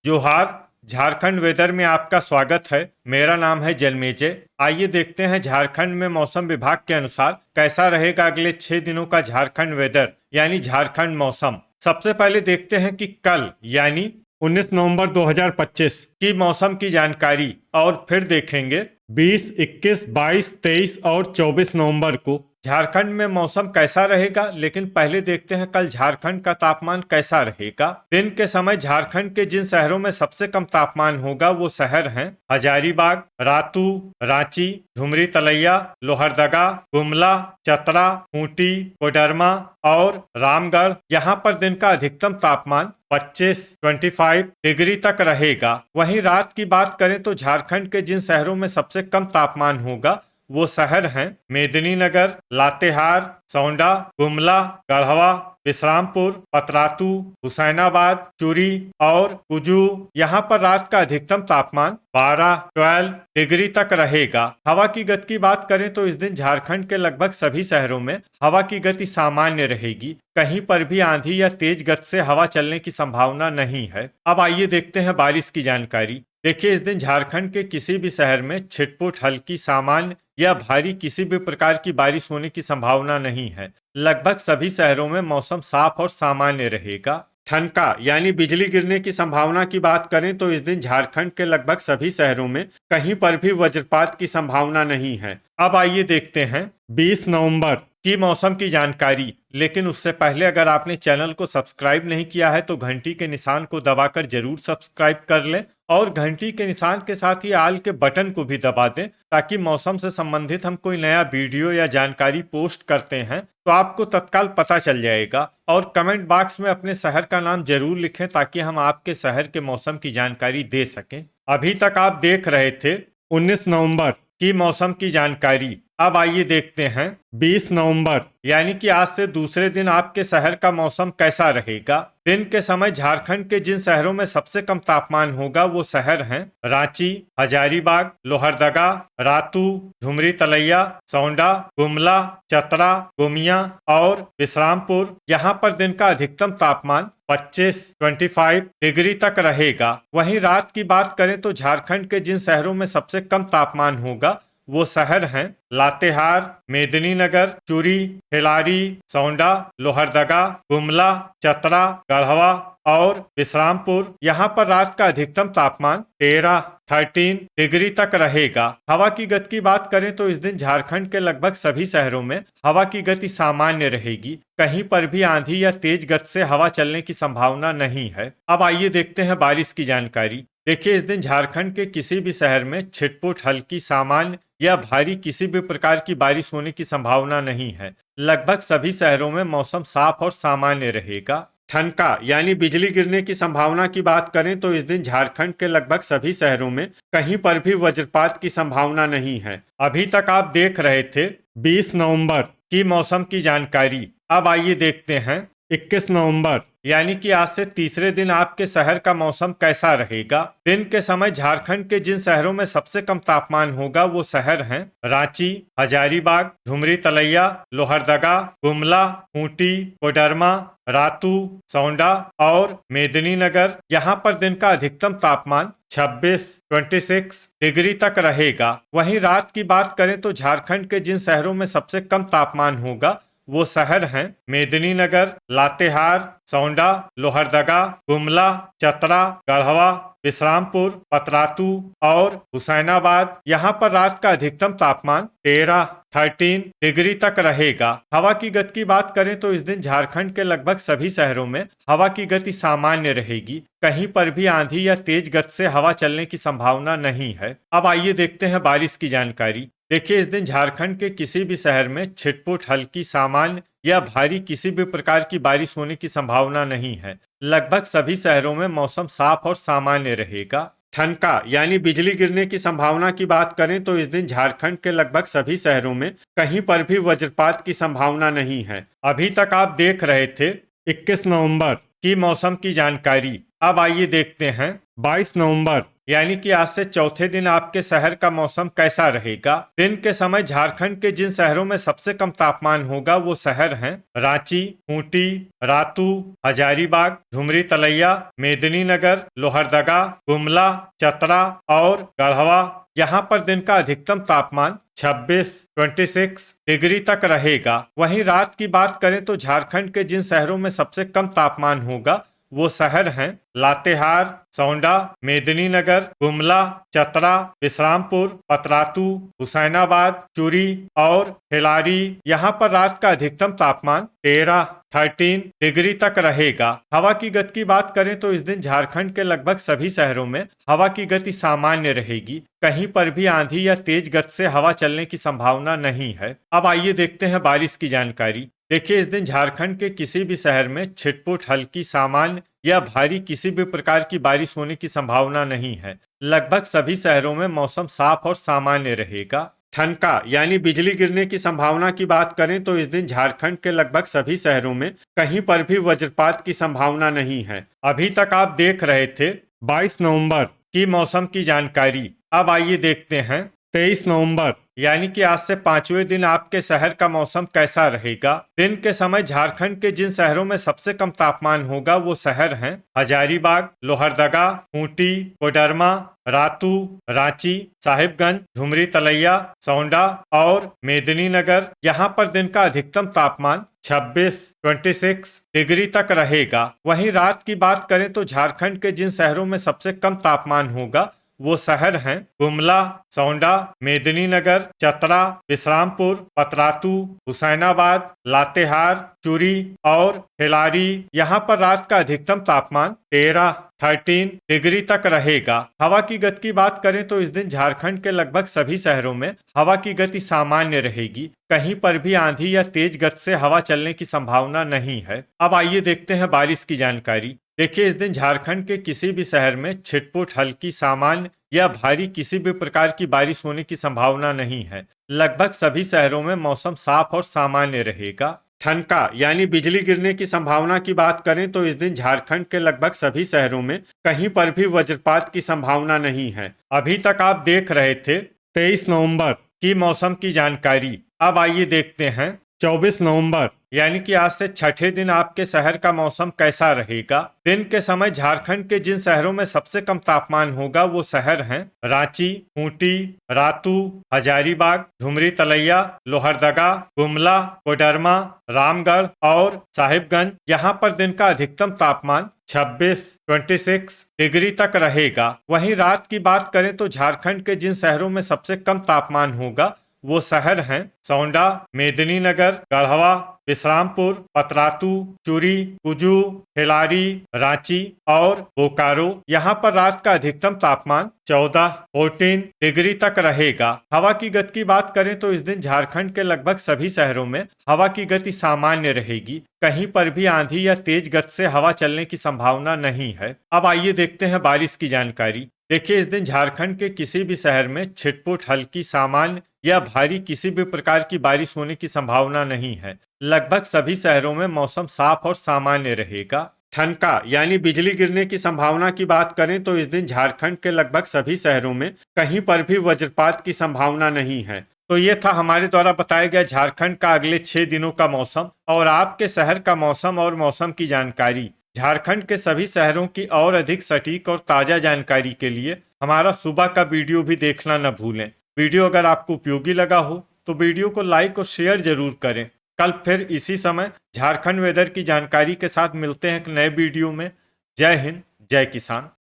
जोहार। झारखंड वेदर में आपका स्वागत है। मेरा नाम है जन्मेजय। आइए देखते हैं झारखंड में मौसम विभाग के अनुसार कैसा रहेगा अगले 6 दिनों का झारखंड वेदर यानी झारखंड मौसम। सबसे पहले देखते हैं कि कल यानी 19 नवंबर 2025 की मौसम की जानकारी और फिर देखेंगे 20, 21, 22, 23 और 24 नवंबर को झारखंड में मौसम कैसा रहेगा। लेकिन पहले देखते हैं कल झारखंड का तापमान कैसा रहेगा। दिन के समय झारखंड के जिन शहरों में सबसे कम तापमान होगा वो शहर हैं हजारीबाग, रातू, रांची, धुमरी तलैया, लोहरदगा, गुमला, चतरा, खूंटी, कोडरमा और रामगढ़। यहाँ पर दिन का अधिकतम तापमान 25 डिग्री तक रहेगा। वहीं रात की बात करें तो झारखंड के जिन शहरों में सबसे कम तापमान होगा वो शहर हैं मेदिनीनगर, लातेहार, सौंडा, गुमला, गढ़वा, विश्रामपुर, पतरातू, हुसैनाबाद, चूरी और कुजू। यहाँ पर रात का अधिकतम तापमान 12 डिग्री तक रहेगा। हवा की गति की बात करें तो इस दिन झारखंड के लगभग सभी शहरों में हवा की गति सामान्य रहेगी। कहीं पर भी आंधी या तेज गति से हवा चलने की संभावना नहीं है। अब आइए देखते हैं बारिश की जानकारी। देखिए, इस दिन झारखंड के किसी भी शहर में छिटपुट, हल्की, सामान्य या भारी किसी भी प्रकार की बारिश होने की संभावना नहीं है। लगभग सभी शहरों में मौसम साफ और सामान्य रहेगा। ठनका यानी बिजली गिरने की संभावना की बात करें तो इस दिन झारखंड के लगभग सभी शहरों में कहीं पर भी वज्रपात की संभावना नहीं है। अब आइए देखते हैं 20 नवंबर की मौसम की जानकारी। लेकिन उससे पहले अगर आपने चैनल को सब्सक्राइब नहीं किया है तो घंटी के निशान को दबाकर जरूर सब्सक्राइब कर लें और घंटी के निशान के साथ ही आल के बटन को भी दबा दें ताकि मौसम से संबंधित हम कोई नया वीडियो या जानकारी पोस्ट करते हैं तो आपको तत्काल पता चल जाएगा। और कमेंट बॉक्स में अपने शहर का नाम जरूर लिखें ताकि हम आपके शहर के मौसम की जानकारी दे सकें। अभी तक आप देख रहे थे 19 नवंबर की मौसम की जानकारी। अब आइए देखते हैं 20 नवंबर यानी कि आज से दूसरे दिन आपके शहर का मौसम कैसा रहेगा। दिन के समय झारखंड के जिन शहरों में सबसे कम तापमान होगा वो शहर हैं रांची, हजारीबाग, लोहरदगा, रातू, धुमरी तलैया, सौंडा, गुमला, चतरा, गोमिया और विश्रामपुर। यहाँ पर दिन का अधिकतम तापमान 25 डिग्री तक रहेगा। वहीं रात की बात करें तो झारखंड के जिन शहरों में सबसे कम तापमान होगा वो शहर हैं लातेहार, मेदिनीनगर, चूरी, खिलारी, सौंडा, लोहरदगा, गुमला, चतरा, गढ़वा और विश्रामपुर। यहाँ पर रात का अधिकतम तापमान 13 डिग्री तक रहेगा। हवा की गति की बात करें तो इस दिन झारखंड के लगभग सभी शहरों में हवा की गति सामान्य रहेगी। कहीं पर भी आंधी या तेज गति से हवा चलने की संभावना नहीं है। अब आइए देखते हैं बारिश की जानकारी। देखिए, इस दिन झारखंड के किसी भी शहर में छिटपुट, हल्की, सामान्य या भारी किसी भी प्रकार की बारिश होने की संभावना नहीं है। लगभग सभी शहरों में मौसम साफ और सामान्य रहेगा। ठनका यानी बिजली गिरने की संभावना की बात करें तो इस दिन झारखंड के लगभग सभी शहरों में कहीं पर भी वज्रपात की संभावना नहीं है। अभी तक आप देख रहे थे 20 नवंबर की मौसम की जानकारी। अब आइए देखते हैं 21 नवंबर यानी कि आज से तीसरे दिन आपके शहर का मौसम कैसा रहेगा। दिन के समय झारखंड के जिन शहरों में सबसे कम तापमान होगा वो शहर हैं रांची, हजारीबाग, धुमरी तलैया, लोहरदगा, गुमला, खूंटी, कोडरमा, रातू, सौंडा और मेदिनीनगर। यहाँ पर दिन का अधिकतम तापमान 26 डिग्री तक रहेगा। वहीं रात की बात करें तो झारखंड के जिन शहरों में सबसे कम तापमान होगा वो शहर हैं मेदिनीनगर, लातेहार, सौंडा, लोहरदगा, गुमला, चतरा, गढ़वा, विश्रामपुर, पतरातू और हुसैनाबाद। यहाँ पर रात का अधिकतम तापमान 13 डिग्री तक रहेगा। हवा की गति की बात करें तो इस दिन झारखंड के लगभग सभी शहरों में हवा की गति सामान्य रहेगी। कहीं पर भी आंधी या तेज गति से हवा चलने की संभावना नहीं है। अब आइए देखते हैं बारिश की जानकारी। देखिए, इस दिन झारखंड के किसी भी शहर में छिटपुट, हल्की, सामान्य या भारी किसी भी प्रकार की बारिश होने की संभावना नहीं है। लगभग सभी शहरों में मौसम साफ और सामान्य रहेगा। ठनका यानी बिजली गिरने की संभावना की बात करें तो इस दिन झारखंड के लगभग सभी शहरों में कहीं पर भी वज्रपात की संभावना नहीं है। अभी तक आप देख रहे थे 21 नवंबर की मौसम की जानकारी। अब आइए देखते हैं 22 नवंबर यानी कि आज से चौथे दिन आपके शहर का मौसम कैसा रहेगा। दिन के समय झारखंड के जिन शहरों में सबसे कम तापमान होगा वो शहर हैं रांची, खूंटी, रातू, हजारीबाग, धुमरी तलैया, मेदिनीनगर, लोहरदगा, गुमला, चतरा और गढ़वा। यहाँ पर दिन का अधिकतम तापमान 26 डिग्री तक रहेगा। वहीं रात की बात करें तो झारखंड के जिन शहरों में सबसे कम तापमान होगा वो शहर हैं लातेहार, सौंडा, मेदिनीनगर, गुमला, चतरा, विश्रामपुर, पतरातू, हुसैनाबाद, चूरी और खिलारी। यहाँ पर रात का अधिकतम तापमान 13 डिग्री तक रहेगा। हवा की गति की बात करें तो इस दिन झारखंड के लगभग सभी शहरों में हवा की गति सामान्य रहेगी। कहीं पर भी आंधी या तेज गति से हवा चलने की संभावना नहीं है। अब आइए देखते हैं बारिश की जानकारी। देखिए, इस दिन झारखंड के किसी भी शहर में छिटपुट, हल्की, सामान्य या भारी किसी भी प्रकार की बारिश होने की संभावना नहीं है। लगभग सभी शहरों में मौसम साफ और सामान्य रहेगा। ठनका यानी बिजली गिरने की संभावना की बात करें तो इस दिन झारखंड के लगभग सभी शहरों में कहीं पर भी वज्रपात की संभावना नहीं है। अभी तक आप देख रहे थे 22 नवंबर की मौसम की जानकारी। अब आइए देखते हैं 23 नवंबर यानी कि आज से 5वें दिन आपके शहर का मौसम कैसा रहेगा। दिन के समय झारखंड के जिन शहरों में सबसे कम तापमान होगा वो शहर हैं हजारीबाग, लोहरदगा, खूंटी, कोडरमा, रातू, रांची, साहिबगंज, धुमरी तलैया, सौंडा और मेदिनीनगर। यहाँ पर दिन का अधिकतम तापमान 26 डिग्री तक रहेगा। वहीं रात की बात करें तो झारखंड के जिन शहरों में सबसे कम तापमान होगा वो शहर हैं गुमला, सौंडा, मेदिनीनगर, चतरा, विश्रामपुर, पतरातू, हुसैनाबाद, लातेहार, चूरी और खिलारी। यहाँ पर रात का अधिकतम तापमान 13 डिग्री तक रहेगा। हवा की गति की बात करें तो इस दिन झारखंड के लगभग सभी शहरों में हवा की गति सामान्य रहेगी। कहीं पर भी आंधी या तेज गति से हवा चलने की संभावना नहीं है। अब आइए देखते हैं बारिश की जानकारी। देखिए, इस दिन झारखंड के किसी भी शहर में छिटपुट, हल्की, सामान्य या भारी किसी भी प्रकार की बारिश होने की संभावना नहीं है। लगभग सभी शहरों में मौसम साफ और सामान्य रहेगा। ठनका यानी बिजली गिरने की संभावना की बात करें तो इस दिन झारखंड के लगभग सभी शहरों में कहीं पर भी वज्रपात की संभावना नहीं है। अभी तक आप देख रहे थे 23 नवंबर की मौसम की जानकारी। अब आइए देखते हैं 24 नवंबर यानी कि आज से छठे दिन आपके शहर का मौसम कैसा रहेगा। दिन के समय झारखंड के जिन शहरों में सबसे कम तापमान होगा वो शहर हैं रांची, खूंटी, रातू, हजारीबाग, धुमरी तलैया, लोहरदगा, गुमला, कोडरमा, रामगढ़ और साहिबगंज। यहाँ पर दिन का अधिकतम तापमान 26 डिग्री तक रहेगा। वहीं रात की बात करें तो झारखंड के जिन शहरों में सबसे कम तापमान होगा वो शहर हैं सौंडा, मेदिनीनगर, गढ़वा, विश्रामपुर, पतरातू, चूरी, कुजू, खिलारी, रांची और बोकारो। यहाँ पर रात का अधिकतम तापमान 14 डिग्री तक रहेगा। हवा की गति की बात करें तो इस दिन झारखंड के लगभग सभी शहरों में हवा की गति सामान्य रहेगी। कहीं पर भी आंधी या तेज गति से हवा चलने की संभावना नहीं है। अब आइए देखते हैं बारिश की जानकारी। देखिए, इस दिन झारखंड के किसी भी शहर में छिटपुट, हल्की, सामान्य या भारी किसी भी प्रकार की बारिश होने की संभावना नहीं है। लगभग सभी शहरों में मौसम साफ और सामान्य रहेगा। ठनका यानी बिजली गिरने की संभावना की बात करें तो इस दिन झारखंड के लगभग सभी शहरों में कहीं पर भी वज्रपात की संभावना नहीं है। तो ये था हमारे द्वारा बताया गया झारखंड का अगले 6 दिनों का मौसम और आपके शहर का मौसम और मौसम की जानकारी। झारखंड के सभी शहरों की और अधिक सटीक और ताजा जानकारी के लिए हमारा सुबह का वीडियो भी देखना न भूलें। वीडियो अगर आपको उपयोगी लगा हो तो वीडियो को लाइक और शेयर जरूर करें। कल फिर इसी समय झारखंड वेदर की जानकारी के साथ मिलते हैं एक नए वीडियो में। जय हिंद, जय किसान।